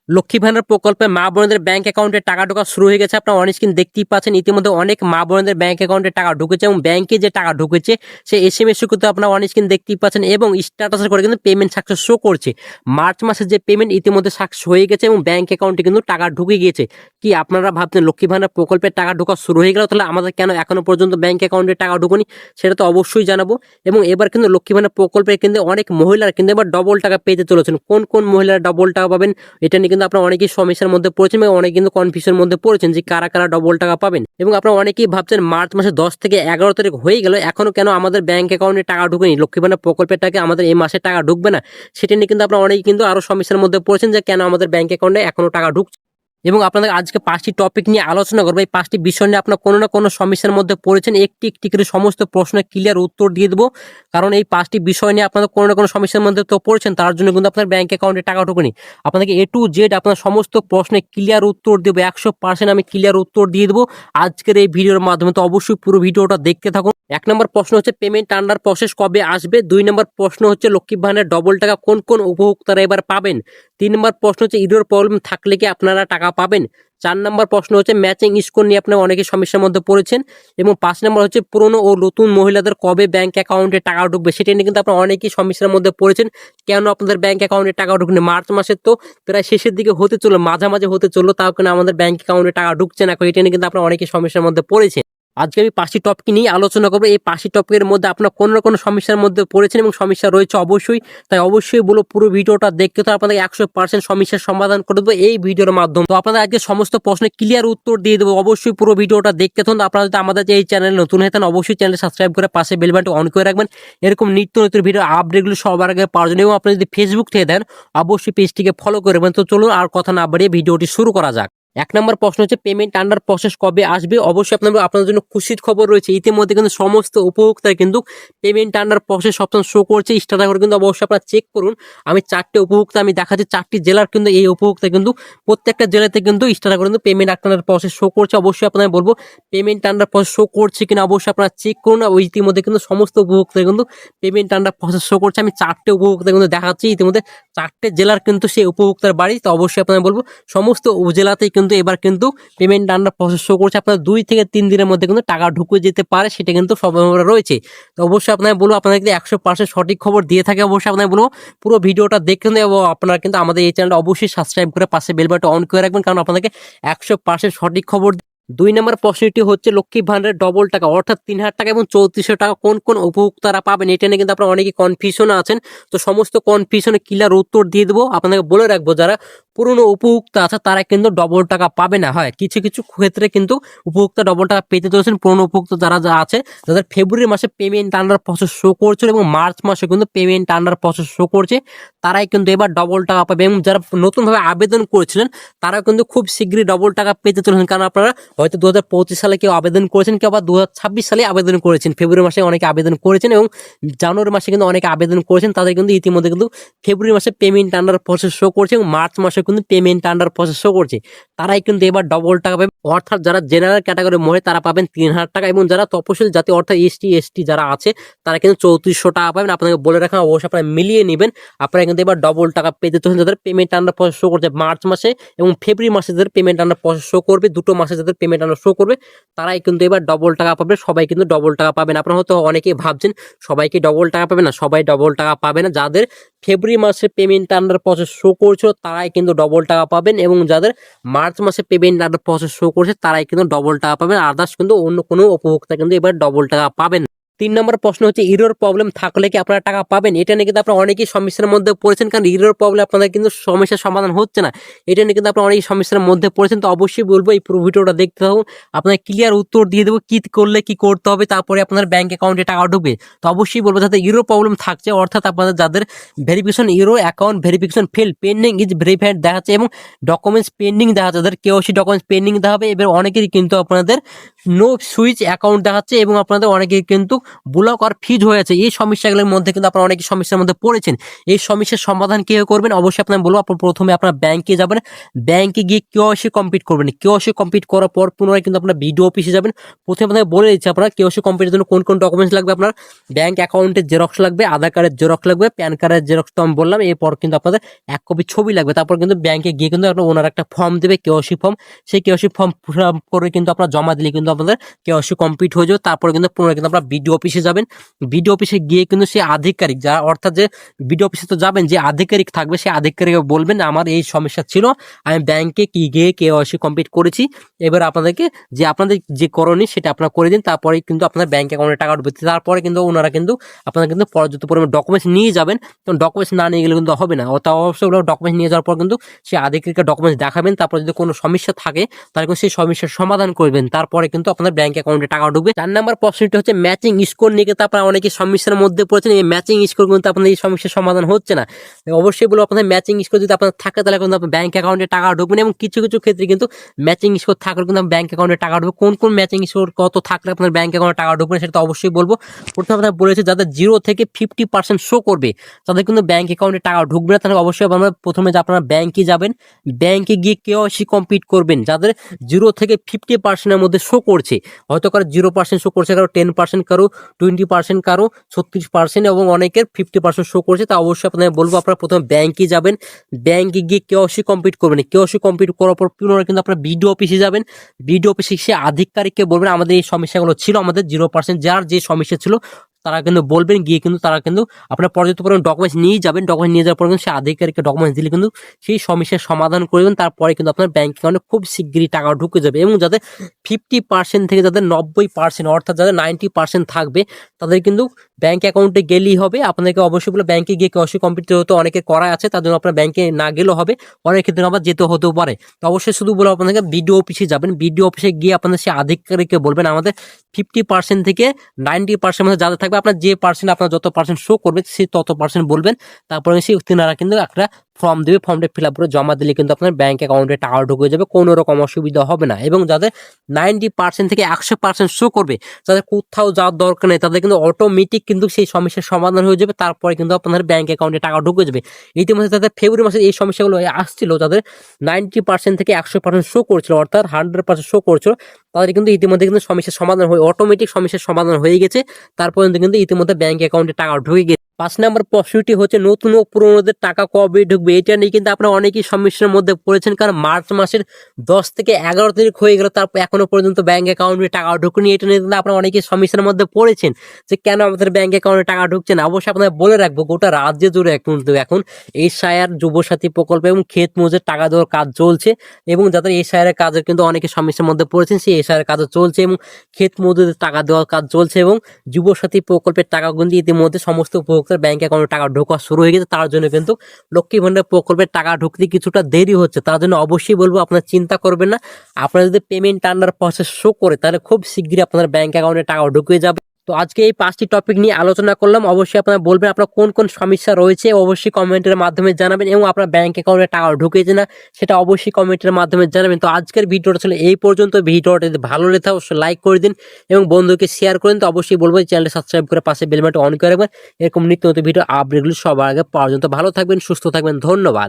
লক্ষ্মী ভান্ডার প্রকল্পে মা বোনদের ব্যাংক অ্যাকাউন্টে টাকা ঢোকা শুরু হয়ে গেছে। আপনারা অন স্ক্রিন দেখতেই পাচ্ছেন, ইতিমধ্যে অনেক মা বোনদের ব্যাংক অ্যাকাউন্টে টাকা ঢুকেছে এবং ব্যাংকে যে টাকা ঢুকেছে সেই এসএমএস কিন্তু আপনারা অন স্ক্রিন দেখতেই পাচ্ছেন এবং স্ট্যাটাসের করে কিন্তু পেমেন্ট সাকসেস শো করছে। মার্চ মাসের যে পেমেন্ট ইতিমধ্যে সাকসেস হয়ে গেছে এবং ব্যাংক অ্যাকাউন্টে কিন্তু টাকা ঢুকে গিয়েছে। কি আপনারা ভাবছেন লক্ষ্মী ভান্ডার প্রকল্পের টাকা ঢোকা শুরু হয়ে গেল, তাহলে আমাদের কেন এখনো পর্যন্ত ব্যাংক অ্যাকাউন্টে টাকা ঢুকুনি সেটা তো অবশ্যই জানাবো। এবং এবার কিন্তু লক্ষ্মী ভান্ডার প্রকল্পে কিন্তু অনেক মহিলারা কিন্তু এবার ডবল টাকা পেতে চলেছেন। কোন কোন মহিলারা ডবল টাকা পাবেন এটা নিয়ে কিন্তু আপনারা অনেকেই সমস্যার মধ্যে পড়েছেন এবং অনেকে কিন্তু কনফিউশনের মধ্যে পড়েছেন যে কারা কারা ডবল টাকা পাবেন। এবং আপনারা অনেকেই ভাবছেন মার্চ মাসের 10 থেকে 11 তারিখ হয়ে গেল, এখনো কেন আমাদের ব্যাংক অ্যাকাউন্টে টাকা ঢুকেনি, লক্ষ্মী ভান্ডার প্রকল্পের টাকা আমাদের এই মাসে টাকা ঢুকবে না। সেটা নিয়ে কিন্তু আপনারা অনেকেই কিন্তু আরো সমস্যার মধ্যে পড়েছেন যে কেন আমাদের ব্যাংক অ্যাকাউন্টে এখনো টাকা ঢুকছে। এবং আপনাদের আজকে 5টি টপিক নিয়ে আলোচনা করবো। এই 5টি বিষয় নিয়ে আপনার কোনো না কোনো সমস্যার মধ্যে পড়েছেন, একটি একটি করে সমস্ত প্রশ্নের ক্লিয়ার উত্তর দিয়ে দেবো। কারণ এই 5টি বিষয় নিয়ে আপনাদের কোনো না কোনো সমস্যার মধ্যে তো পড়েছেন, তার জন্য কিন্তু আপনার ব্যাংক অ্যাকাউন্টে টাকা ঢোকেনি। আপনাদেরকে A to Z আপনার সমস্ত প্রশ্নের ক্লিয়ার উত্তর দেবো, 100% আমি ক্লিয়ার উত্তর দিয়ে দেবো আজকের এই ভিডিওর মাধ্যমে। তো অবশ্যই পুরো ভিডিওটা দেখতে থাকুন। 1 নম্বর প্রশ্ন হচ্ছে পেমেন্ট আন্ডার প্রসেস কবে আসবে। 2 নম্বর প্রশ্ন হচ্ছে লক্ষ্মী ভান্ডারের ডবল টাকা কোন কোন উপভোক্তারা এবার পাবেন। 3 নম্বর প্রশ্ন হচ্ছে ইডোর প্রবলেম থাকলে কি আপনারা টাকা পাবেন। 4 নম্বর প্রশ্ন হচ্ছে ম্যাচিং স্কোর নিয়ে আপনারা অনেকে সমস্যার মধ্যে পড়েছেন। এবং 5 নম্বর হচ্ছে পুরনো ও নতুন মহিলাদের কবে ব্যাংক অ্যাকাউন্টে টাকা ঢুকবে সেটা নিয়ে কিন্তু আপনারা অনেকেই সমস্যার মধ্যে পড়েছেন। কেন আপনাদের ব্যাংক অ্যাকাউন্টে টাকা ঢুকবে, মার্চ মাসের তো প্রায় শেষের দিকে হতে চললো, মাঝামাঝি হতে চললো, তাও কেন আমাদের ব্যাংক অ্যাকাউন্টে টাকা ঢুকছে না, এটা নিয়ে কিন্তু আপনারা অনেকেই সমস্যার মধ্যে পড়েছেন। আজকে আমি 5টি টপিক নিয়ে আলোচনা করবো। এই 5টি টপিকের মধ্যে আপনার কোনো না কোনো সমস্যার মধ্যে পড়েছেন এবং সমস্যা রয়েছে অবশ্যই, তাই অবশ্যই বলো পুরো ভিডিওটা দেখতে, তো আপনাদের 100% সমস্যার সমাধান করে দেবো এই ভিডিওর মাধ্যমে। তো আপনাদের আজকে সমস্ত প্রশ্নের ক্লিয়ার উত্তর দিয়ে দেবো, অবশ্যই পুরো ভিডিওটা দেখতে থাকুন। আপনারা যদি আমাদের এই চ্যানেলে নতুন হয়ে থাকেন অবশ্যই চ্যানেল সাবস্ক্রাইব করে পাশে বেল বাটনটি অন করে রাখবেন, এরকম নিত্য নতুন ভিডিও আপডেটগুলো সবার আগে পাওয়ার জন্য। এবং আপনি যদি ফেসবুক থেকে দেন অবশ্যই পেজটিকে ফলো করবেন। তো চলুন আর কথা না বাড়িয়ে ভিডিওটি শুরু করা যাক। 1 নম্বর প্রশ্ন হচ্ছে পেমেন্ট আন্ডার প্রসেস কবে আসবে। অবশ্যই আপনাদের জন্য খুশির খবর রয়েছে, ইতিমধ্যে কিন্তু সমস্ত উপভোক্তারা কিন্তু payment under process option show করছে। স্টার্টার করে কিন্তু অবশ্যই আপনারা চেক করুন। আমি 4টে উপভোক্তা আমি দেখাচ্ছি, 4টি জেলার কিন্তু এই উপভোক্তা কিন্তু প্রত্যেকটা জেলাতে কিন্তু স্টার্টার করে কিন্তু পেমেন্ট আন্ডার প্রসেস শো করছে। অবশ্যই আপনাদের বলবো পেমেন্ট আন্ডার প্রসেস শো করছে কিনা অবশ্যই আপনারা চেক করুন। ওই ইতিমধ্যে কিন্তু সমস্ত উপভোক্তা কিন্তু পেমেন্ট আন্ডার প্রসেস শো করছে। আমি 4টে উপভোক্তা কিন্তু দেখাচ্ছি, ইতিমধ্যে 4টে জেলার কিন্তু সেই উপভোক্তার বাড়ি। তো অবশ্যই আপনাদের বলবো সমস্ত জেলাতেই কিন্তু এবার কিন্তু পেমেন্ট আন্ডার প্রসেস শো করছে। আপনার 2 থেকে 3 দিনের মধ্যে কিন্তু টাকা ঢুকে যেতে পারে, সেটা কিন্তু সম্ভাবনা রয়েছে। তো অবশ্যই আপনাদের বলবো, আপনাদের যদি 100% সঠিক খবর দিয়ে থাকে অবশ্যই আপনাদের বলবো পুরো ভিডিওটা দেখুন এবং আপনারা কিন্তু আমাদের এই চ্যানেলটা অবশ্যই সাবস্ক্রাইব করে পাশে বেল বাটন অন করে রাখবেন, কারণ আপনাদেরকে 100% সঠিক খবর। 2 নম্বর প্রশ্নটি হচ্ছে লক্ষ্মী ভান্ডারের ডবল টাকা অর্থাৎ 3000 টাকা এবং 3400 টাকা কোন কোন উপভোক্তারা পাবেন, এটা নিয়ে কিন্তু আপনারা অনেকে কনফিউশন আছেন। তো সমস্ত কনফিউশনে ক্লিয়ার উত্তর দিয়ে দেবো। আপনাদেরকে বলে রাখবো যারা পুরনো উপভোক্তা আছে তারা কিন্তু ডবল টাকা পাবে না। হয় কিছু কিছু ক্ষেত্রে কিন্তু উপভোক্তা ডবল টাকা পেতে চলেছেন। পুরনো উপভোক্তা যারা আছে যাদের ফেব্রুয়ারি মাসে পেমেন্ট আন্ডার প্রসেস শো করছিল এবং মার্চ মাসে কিন্তু পেমেন্ট আন্ডার প্রসেস শো করছে, তারাই কিন্তু এবার ডবল টাকা পাবে। এবং যারা নতুনভাবে আবেদন করেছিলেন তারাও কিন্তু খুব শীঘ্রই ডবল টাকা পেতে চলেছেন, কারণ আপনারা হয়তো 2025 সালে কেউ আবেদন করেছেন, কেউ আবার 2026 সালে আবেদন করেছেন। ফেব্রুয়ারি মাসে অনেকে আবেদন করেছেন এবং জানুয়ারি মাসে কিন্তু অনেকে আবেদন করেছেন, তাদের কিন্তু ইতিমধ্যে কিন্তু ফেব্রুয়ারি মাসে পেমেন্ট আন্ডার প্রসেস শো করছে এবং মার্চ মাসে কিন্তু পেমেন্ট আন্ডার প্রসেস শো করছে, তারাই কিন্তু এবার ডবল টাকা পাবে। অর্থাৎ যারা জেনারেল ক্যাটাগরি মহিলা তারা পাবেন 3000 টাকা এবং যারা তপশিলি জাতি অর্থাৎ এসটি যারা আছে তারা কিন্তু 3400 টাকা পাবেন। আপনাকে বলে রাখা অবশ্যই আপনারা মিলিয়ে নেবেন, আপনারা কিন্তু এবার ডবল টাকা পেতে চলেছেন। যাদের পেমেন্ট আন্ডার প্রসেস শো করছে মার্চ মাসে এবং ফেব্রুয়ারি মাসে যাদের পেমেন্ট আন্ডার প্রসেস শো করবে, দুটো মাসে যাদের পেমেন্ট আন্ডার শো করবে তারাই কিন্তু এবার ডবল টাকা পাবে। সবাই কিন্তু ডবল টাকা পাবেন। আপনারা হয়তো অনেকেই ভাবছেন সবাইকে ডবল টাকা পাবে না, সবাই ডবল টাকা পাবে না। যাদের ফেব্রুয়ারি মাসে পেমেন্ট আন্ডার প্রসেস শো করছিল তারাই কিন্তু ডবল টাকা পাবেন এবং যাদের মার্চ মাসে পেমেন্ট আন্ডার প্রসেস শো করছে তারাই কিন্তু ডবল টাকা পাবেন। আদার্স কিন্তু অন্য কোনো উপভোক্তা কিন্তু এবার ডবল টাকা পাবেন। 3 নম্বর প্রশ্ন হচ্ছে ইরোর প্রবলেম থাকলে কি আপনারা টাকা পাবেন, এটা নিয়ে কিন্তু আপনারা অনেকেই সমস্যার মধ্যে পড়েছেন, কারণ ইরোর প্রবলেম আপনাদের কিন্তু সমস্যার সমাধান হচ্ছে না, এটা নিয়ে কিন্তু আপনারা অনেক সমস্যার মধ্যে পড়েছেন। তো অবশ্যই বলবো এই পুরো ভিডিওটা দেখতে থাকুন, আপনার ক্লিয়ার উত্তর দিয়ে দেবো কি করলে কি করতে হবে, তারপরে আপনার ব্যাংক অ্যাকাউন্টে টাকা ঢুকবে। তো অবশ্যই বলবো যাদের ইরো প্রবলেম থাকছে অর্থাৎ আপনাদের যাদের verification error account verification fail pending is verified দেখাচ্ছে এবং ডকুমেন্টস পেন্ডিং দেখাচ্ছে, যাদের কেওসি ডকুমেন্টস পেন্ডিং দেখাবে। এবার অনেকেরই কিন্তু আপনাদের নো সুইচ অ্যাকাউন্ট দেখাচ্ছে এবং আপনাদের অনেকেই কিন্তু ব্লক আর ফিজ হয়েছে, এই সমস্যাগুলোর মধ্যে কিন্তু আপনারা অনেক সমস্যার মধ্যে পড়েছেন। এই সমস্যার সমাধান কিভাবে করবেন অবশ্যই আপনার বলবো। আপনার প্রথমে আপনার ব্যাংকে যাবেন, ব্যাংকে গিয়ে কেওয়াইসি কমপ্লিট করবেন। কেওয়াইসি কমপ্লিট করার পর পুনরায় কিন্তু আপনার বিডিও অফিসে যাবেন। প্রথমে আপনাকে বলে দিচ্ছি আপনার কেওয়াইসি কমপ্লিটের জন্য কোন কোন ডকুমেন্টস লাগবে। আপনার ব্যাংক অ্যাকাউন্টের জেরক্স লাগবে, আধার কার্ডের জেরক্স লাগবে, প্যান কার্ডের জেরক্স তো আমি বললাম। এরপর কিন্তু আপনাদের 1 কপি ছবি লাগবে। তারপর কিন্তু ব্যাংকে গিয়ে কিন্তু আপনার ওনার একটা ফর্ম দেবে, কেওয়াইসি ফর্ম। সেই কেওয়াইসি ফর্ম করে কিন্তু আপনার জমা দিলে কিন্তু আপনাদের কেওয়াইসি কমপ্লিট হয়ে যাবে। তারপরে কিন্তু পুনরায় কিন্তু আপনার বিডিও অফিসে যাবেন। বিডিও অফিসে গিয়ে কিন্তু সেই আধিকারিক যারা, অর্থাৎ যে বিডিও অফিসে তো যাবেন, যে আধিকারিক থাকবে সেই আধিকারিক বলবেন আমার এই সমস্যা ছিল, আমি ব্যাংকে গিয়ে কেওয়াইসি কমপ্লিট করেছি, এবার আপনাদেরকে যে আপনাদের যে করণীয় সেটা আপনারা করে দিন। তারপরে কিন্তু আপনার ব্যাংক অ্যাকাউন্টে টাকা ঢুকবে। তারপরে কিন্তু ওনারা কিন্তু আপনারা কিন্তু পর্যাপ্ত পরিমাণ ডকুমেন্টস নিয়ে যাবেন। কারণ ডকুমেন্টস না নিয়ে গেলে কিন্তু হবে না। অর্থাৎ অবশ্যই ডকুমেন্টস নিয়ে যাওয়ার পর কিন্তু সেই আধিকারিকের ডকুমেন্টস দেখাবেন। তারপর যদি কোনো সমস্যা থাকে তাহলে কিন্তু সেই সমস্যার সমাধান করবেন। তারপরে কিন্তু আপনাদের ব্যাংক অ্যাকাউন্টে টাকা ঢুকবে। 4 নাম্বার প্রশ্নটি হচ্ছে ম্যাচিং স্কোর নিয়ে কিন্তু আপনারা অনেকে সমস্যার মধ্যে পড়েছেন। এই ম্যাচিং স্কোর কিন্তু আপনাদের এই সমস্যার সমাধান হচ্ছে না। অবশ্যই বলবো আপনাদের ম্যাচিং স্কোর যদি আপনার থাকে তাহলে কিন্তু আপনার ব্যাংক অ্যাকাউন্টে টাকা ঢুকবেন। এবং কিছু কিছু ক্ষেত্রে কিন্তু ম্যাচিং স্কোর থাকলে কিন্তু ব্যাংক অ্যাকাউন্টে টাকা ঢুকবে। কোন কোন ম্যাচিং স্কোর কত থাকলে আপনার ব্যাংক অ্যাকাউন্টে টাকা ঢুকবে সেটা তো অবশ্যই বলবো। প্রথমে আপনারা বলেছে যাদের 0 থেকে 50% শো করবে তাদের কিন্তু ব্যাংক অ্যাকাউন্টে টাকা ঢুকবে না। তাহলে অবশ্যই আপনারা প্রথমে যে আপনারা ব্যাংকে যাবেন, ব্যাংকে গিয়ে কেওয়াইসি কমপ্লিট করবেন। যাদের 0 থেকে 50%-এর মধ্যে শো করছে, হয়তো কারো 0% শো করছে, কারো 10%, কারো 20%, কারো 36% এবং অনেকের 50% শো করছে, তা অবশ্যই আপনাদের বলবো আপনারা প্রথমে ব্যাংকে যাবেন, ব্যাংকে গিয়ে কেওয়াইসি কমপ্লিট করবেন। কেওয়াইসি কমপ্লিট করার পর পুনরায় কিন্তু আপনারা বিডিও অফিসে যাবেন। বিডিও অফিসে সে আধিকারিককে বলবেন আমাদের এই সমস্যাগুলো ছিল, আমাদের 0% যার যে সমস্যা ছিল তারা কিন্তু বলবেন। গিয়ে কিন্তু তারা কিন্তু আপনার পর্যাপ্ত পরিমাণ ডকুমেন্টস নিয়ে যাবেন। ডকুমেন্ট নিয়ে যাওয়ার পর কিন্তু সেই আধিকারিককে ডকুমেন্টস দিলে কিন্তু সেই সমস্যার সমাধান করবেন। তারপরে কিন্তু আপনার ব্যাংক অ্যাকাউন্টে খুব শিগগিরই টাকা ঢুকে যাবে। এবং যাদের 50% থেকে যাদের 90%, অর্থাৎ যাদের 90% থাকবে তাদের কিন্তু ব্যাংক অ্যাকাউন্টে গেলেই হবে। আপনাদেরকে অবশ্যই বলে ব্যাংকে গিয়ে কেওয়াইসি কমপ্লিট হতে অনেকে করা আছে, তার জন্য আপনার ব্যাংকে না গেলেও হবে, অনেক ক্ষেত্রে আবার যেতে হতেও পারে। তো অবশ্যই শুধু বলে আপনাদেরকে বিডিও অফিসে যাবেন। বিডিও অফিসে গিয়ে আপনাদের সেই আধিকারিককে বলবেন আমাদের 50% থেকে 90% মধ্যে যাদের থাকবে, আপনার যে পার্সেন্ট আপনার যত পার্সেন্ট শো করবে সেই তত পার্সেন্ট বলবেন। তারপরে সেই তিনারা কিন্তু একটা ফর্ম দেবে, ফর্মটা ফিল আপ করে জমা দিলে কিন্তু আপনার ব্যাংক অ্যাকাউন্টে টাকা ঢুকে যাবে, কোনো রকম অসুবিধা হবে না। এবং যাদের 90% থেকে 100% শো করবে, যাদের কোথাও যাওয়ার দরকার নেই, তাদের কিন্তু অটোমেটিক কিন্তু সেই সমস্যার সমাধান হয়ে যাবে। তারপরে কিন্তু আপনাদের ব্যাংক অ্যাকাউন্টে টাকা ঢুকে যাবে। ইতিমধ্যে তাদের ফেব্রুয়ারি মাসে এই সমস্যাগুলো আসছিল, যাদের 90% থেকে 100% শো করছিল, অর্থাৎ 100% শো করছিল, তাদের কিন্তু ইতিমধ্যে কিন্তু সমস্যার সমাধান হয়ে অটোমেটিক সমস্যার সমাধান হয়ে গেছে। তারপর কিন্তু ইতিমধ্যে ব্যাংক অ্যাকাউন্টে টাকা ঢুকে গেছে। 5 নম্বর প্রশ্নটি হচ্ছে নতুন ও পুরনোদের টাকা কবে ঢুকবে। এটা নিয়ে কিন্তু আপনারা অনেকেই সমস্যার মধ্যে পড়েছেন, কারণ মার্চ মাসের 10 থেকে 11 তারিখ হয়ে গেল, তারপর এখনো পর্যন্ত ব্যাংক অ্যাকাউন্টে টাকা ঢুকেনি। এটা নিয়ে কিন্তু আপনারা অনেকেই সমস্যার মধ্যে পড়েছেন যে কেন আমাদের ব্যাংক অ্যাকাউন্টে টাকা ঢুকছে না। অবশ্যই আপনাদের বলে রাখবো গোটা রাজ্য জুড়ে এখন এসআইআর, যুবসাথী প্রকল্প এবং ক্ষেত মজুর টাকা দেওয়ার কাজ চলছে। এবং যাদের এসআইআর এর কাজের কিন্তু অনেকে সমস্যার মধ্যে পড়েছেন, সেই এসআইআর কাজও চলছে এবং ক্ষেত মজুরদের টাকা দেওয়ার কাজ চলছে। এবং যুবসাথী প্রকল্পের টাকা কিন্তু ইতিমধ্যে সমস্ত উপভোক্তার ব্যাংক অ্যাকাউন্টে টাকা ঢোকা শুরু হয়ে গেছে। তার জন্য কিন্তু লক্ষ্মী ভান্ডার প্রকল্পের টাকা ঢুকতে কিছুটা দেরি হচ্ছে। তার জন্য অবশ্যই বলবো আপনারা চিন্তা করবেন না, আপনারা যদি পেমেন্ট আন্ডার প্রসেস শো করে তাহলে খুব শীঘ্রই আপনার ব্যাংক অ্যাকাউন্টে টাকা ঢুকে যাবে। তো আজকে এই 5টি টপিক নিয়ে আলোচনা করলাম। অবশ্যই আপনারা বলবেন আপনার কোন কোন সমস্যা রয়েছে, অবশ্যই কমেন্টের মাধ্যমে জানাবেন। এবং আপনার ব্যাংক অ্যাকাউন্টে টাকা ঢুকেছে না সেটা অবশ্যই কমেন্টের মাধ্যমে জানাবেন। তো আজকের ভিডিওটা ছিল এই পর্যন্ত। ভিডিওটা যদি ভালো লেগে থাকে অবশ্যই লাইক করে দিন এবং বন্ধুকে শেয়ার করে দিন। তো অবশ্যই বলবো চ্যানেলটি সাবস্ক্রাইব করে পাশে বেল বাটন অন করে রাখবেন। এরকম নিত্য নতুন ভিডিও আপডেটগুলো সবার আগে পাওয়ার জন্য। ভালো থাকবেন, সুস্থ থাকবেন, ধন্যবাদ।